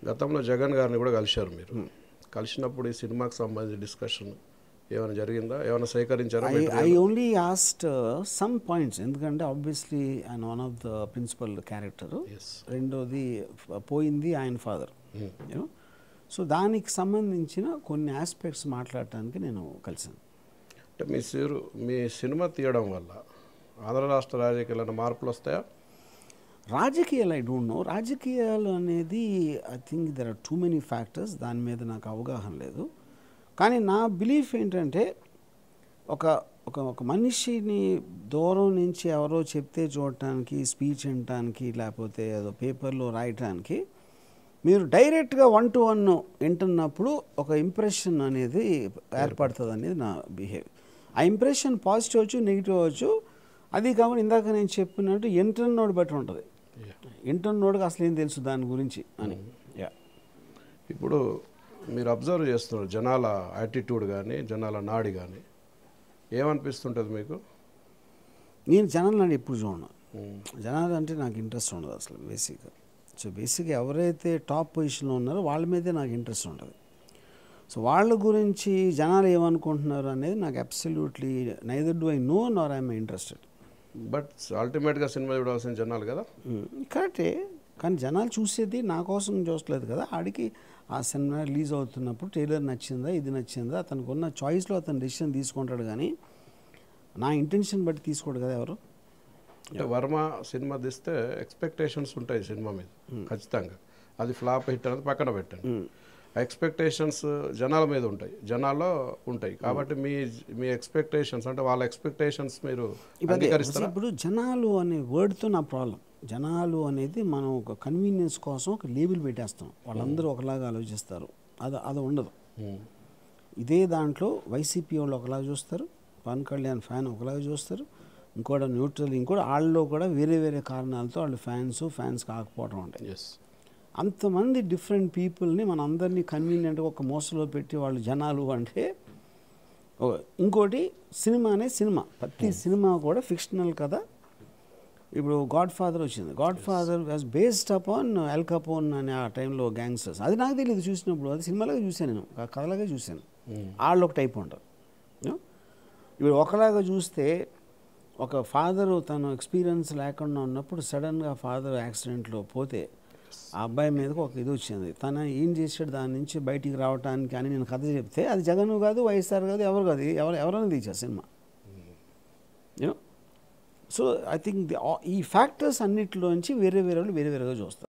గతంలో జగన్ గారిని కూడా కలిశారు మీరు. కలిసినప్పుడు ఈ సినిమాకి సంబంధించి డిస్కషన్ ఏమైనా జరిగిందా? ఏమైనా సేకరించారా? I only asked some points, ఎందుకంటే ఆబ్వియస్లీ ఆయన one of the principal character. రెండోది పోయింది ఆయన ఫాదర్. యూనో, సో దానికి సంబంధించిన కొన్ని ఆస్పెక్ట్స్ మాట్లాడటానికి నేను కలిసాను. అంటే మీ సినిమా తీయడం వల్ల ఆంధ్ర రాష్ట్ర రాజకీయాలను మార్పులు వస్తాయా? రాజకీయాలు ఐ డోంట్ నో. రాజకీయాలు అనేది I think there are too many factors. దాని మీద నాకు అవగాహన లేదు. కానీ నా బిలీఫ్ ఏంటంటే ఒక ఒక ఒక మనిషిని దూరం నుంచి ఎవరో చెప్తే చూడటానికి, స్పీచ్ వినటానికి, లేకపోతే ఏదో పేపర్లో రాయటానికి మీరు డైరెక్ట్గా 1-to-1 వింటున్నప్పుడు ఒక ఇంప్రెషన్ అనేది ఏర్పడుతుంది అనేది నా బిహేవ్. ఆ ఇంప్రెషన్ పాజిటివ్ అవచ్చు, నెగిటివ్ అవచ్చు. అది కాకుండా ఇందాక నేను చెప్పినట్టు ఇంటర్నోడ్ బట్టి ఉంటుంది. ఇంటర్నోడ్కి అసలు ఏం తెలుసు దాని గురించి అని. ఇప్పుడు మీరు అబ్జర్వ్ చేస్తున్నారు జనాల యాటిట్యూడ్ కానీ, జనాల నాడి కానీ, ఏమనిపిస్తుంటుంది మీకు? నేను జనాలు నాడు ఎప్పుడు చూడను. జనాలు అంటే నాకు ఇంట్రెస్ట్ ఉండదు అసలు బేసిక్గా. సో బేసిక్గా ఎవరైతే టాప్ పొజిషన్లో ఉన్నారో వాళ్ళ మీదే నాకు ఇంట్రెస్ట్ ఉంటుంది. సో వాళ్ళ గురించి జనాలు ఏమనుకుంటున్నారు అనేది నాకు absolutely neither do I know Nar I'm interested. But అల్టిమేట్గా సినిమా చూడాల్సిన జనాలు కదా. కరెక్టే, కానీ జనాలు చూసేది నా కోసం చూసలేదు కదా. ఆడికి ఆ సినిమా రిలీజ్ అవుతున్నప్పుడు ట్రైలర్ నచ్చిందా, ఇది నచ్చిందా, అతనికి ఉన్న చాయిస్లో అతను డెసిషన్ తీసుకుంటాడు. కానీ నా ఇంటెన్షన్ బట్టి తీసుకోడు కదా ఎవరు. అంటే వర్మ సినిమా తీస్తే ఎక్స్పెక్టేషన్స్ ఉంటాయి సినిమా మీద ఖచ్చితంగా. అది ఫ్లాప్ హిట్ అనేది పక్కన పెట్టండి. ఎక్స్పెక్టేషన్స్ జనాల మీద ఉంటాయి, జనాల్లో ఉంటాయి. కాబట్టి మీ ఎక్స్పెక్టేషన్స్ అంటే వాళ్ళ ఎక్స్పెక్టేషన్స్ మీరు అంగీకరిస్తారా? ఇప్పుడు జనాలు అనే వర్డ్తో నా ప్రాబ్లం. జనాలు అనేది మనం ఒక కన్వీనియన్స్ కోసం ఒక లేబుల్ పెట్టేస్తాం. వాళ్ళందరూ ఒకలాగా ఆలోచిస్తారు. అది ఉండదు. ఇదే దాంట్లో వైసీపీ వాళ్ళు ఒకలాగా చూస్తారు, పవన్ కళ్యాణ్ ఫ్యాన్ ఒకలాగా చూస్తారు, ఇంకోటి న్యూట్రల్, ఇంకోటి వాళ్ళలో కూడా వేరే వేరే కారణాలతో వాళ్ళు ఫ్యాన్స్ కాకపోవడం ఉంటాయి. అంతమంది డిఫరెంట్ పీపుల్ని మన అందరినీ కన్వీనియంట్గా ఒక మోసలో పెట్టి వాళ్ళు జనాలు అంటే. ఇంకోటి సినిమానే సినిమా, ప్రతి సినిమా కూడా ఫిక్షనల్ కదా. ఇప్పుడు గాడ్ ఫాదర్ వచ్చింది. Godfather was based upon Al Capone అనే ఆ టైంలో గ్యాంగ్స్టర్స్. అది నాకు తెలియదు చూసినప్పుడు, అది సినిమాలాగా చూశాను నేను, కథలాగా చూశాను. వాళ్ళు ఒక టైప్ ఉంటారు. ఇప్పుడు ఒకలాగా చూస్తే ఒక ఫాదరు తను ఎక్స్పీరియన్స్ లేకుండా ఉన్నప్పుడు సడన్గా ఫాదర్ యాక్సిడెంట్లో పోతే ఆ అబ్బాయి మీదకి ఒక ఇది వచ్చింది. తను ఏం చేశాడు దాని నుంచి బయటికి రావడానికి అని నేను కథ చెప్తే అది జగన్ కాదు, వైఎస్ఆర్ కాదు, ఎవరు కాదు, ఎవరైనా తీశారు cinema. You know, so I think ఈ ఫ్యాక్టర్స్ అన్నిటిలోంచి వేరే వేరేగా చూస్తారు.